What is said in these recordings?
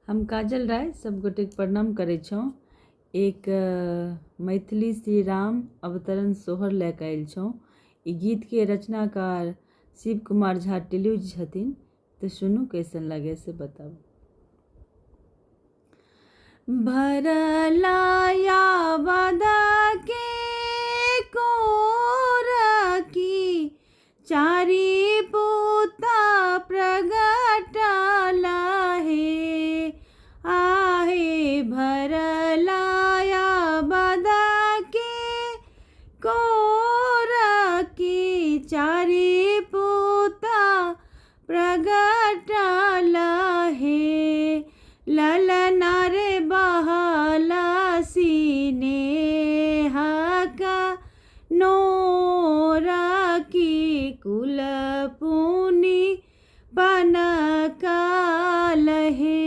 हम काजल राय सब गोटेक प्रणाम करै छौँ। एक मैथिली श्री राम अवतरण सोहर लऽ कऽ आयल छौँ। ई गीतके रचनाकार शिव कुमार झा टिल्लू छथिन। तऽ सुनू कैसन लगे से बताबू। भरलाया बदा के कोर की चारी पूता प्रगटाला हे आहे भरलाया बदा के कोर की चारी पूता प्रगटाला हे ललना रे बहला सीने हका नोरा की कुल पुनि पनकाल हे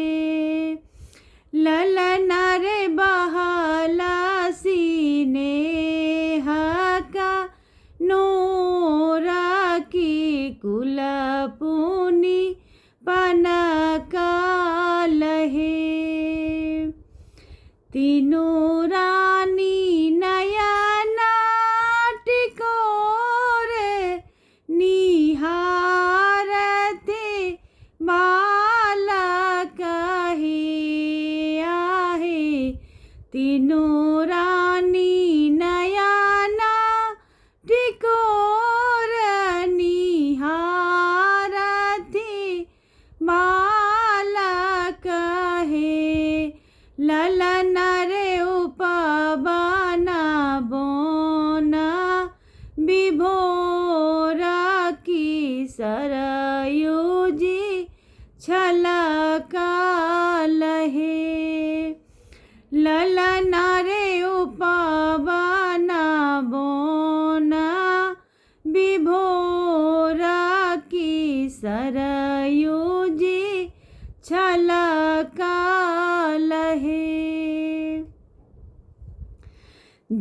ललना रे बहला सीने हका नोरा की कुल पुनि पनकाल हे तीनों रानी नयना टिकोरे निहारते बालक हे आहे तीनों रानी नयना टिकोरे निहारते बालक हे ललना रे उपबना बोना विभोरा की सरयुजी छलकाल हे ललना रे उपबना बोना विभोरा की सरयुजी छलकाल हे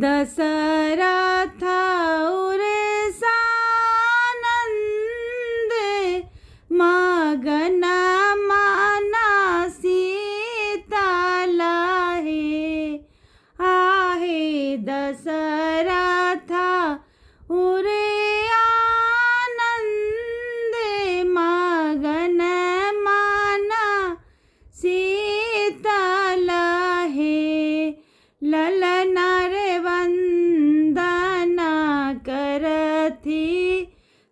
दशरथ उरसानंद मगन माना सीताला हे आहे दशरथ आनंद मगन माना सीताला हे ललना रे वंदना करथी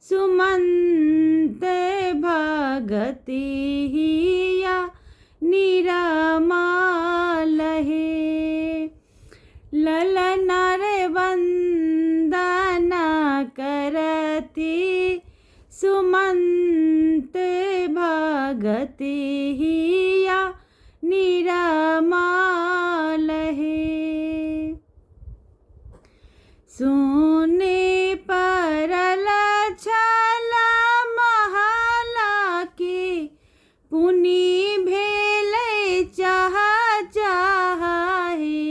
सुमंत भगति हिया निरमाल हे ललना रे वंदना करथी सुमंत भगति हिया निरमाल हे सुने परल छल महला के पुनि भेल चाह चाहे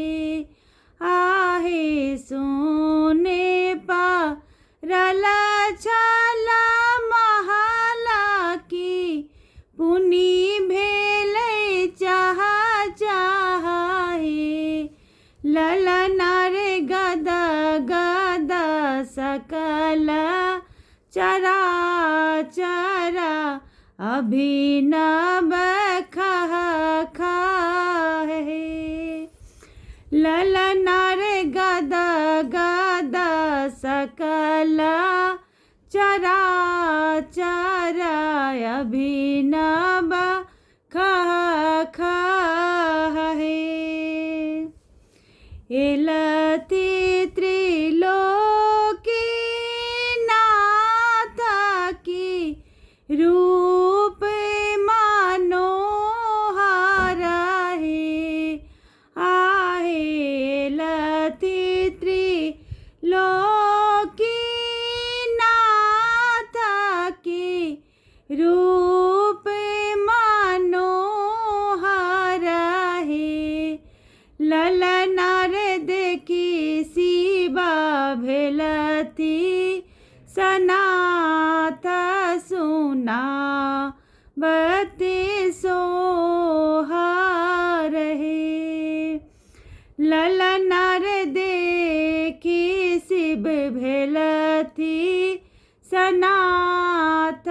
आहे सुने परल छल महला के पुनि भेल चाह चाहे ललना रे गदा गदा सकल चरा चरा अभिनव खह खाहे ललना रे गदा गदा सकल चरा चरा अभिनव खह खाहे एलति त्रिलोकी नाथ की रूप मनोहर हे आहे एलति त्रिलोकी नाथ की रूप शिव भेलथि सनाथ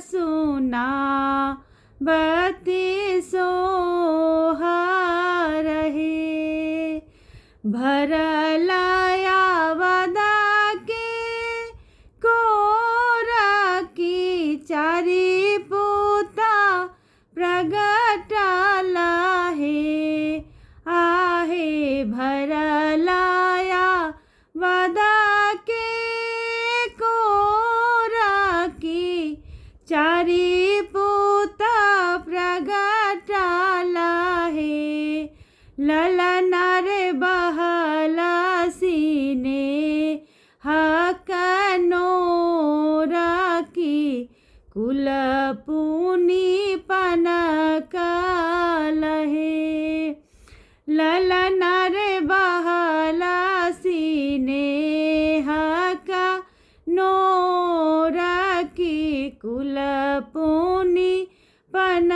सुना बती सोहर हे। भरलया वदा के कोर की चारि पूता प्रगटल हे। आहे भरलया वदा के कोर की चारि पूता प्रगटल हे। ललन रे बहल सीने हकनोर की कुल पुनि पनकल हे। ललन रे बहल सीने हकनोर की कुल पुनि पन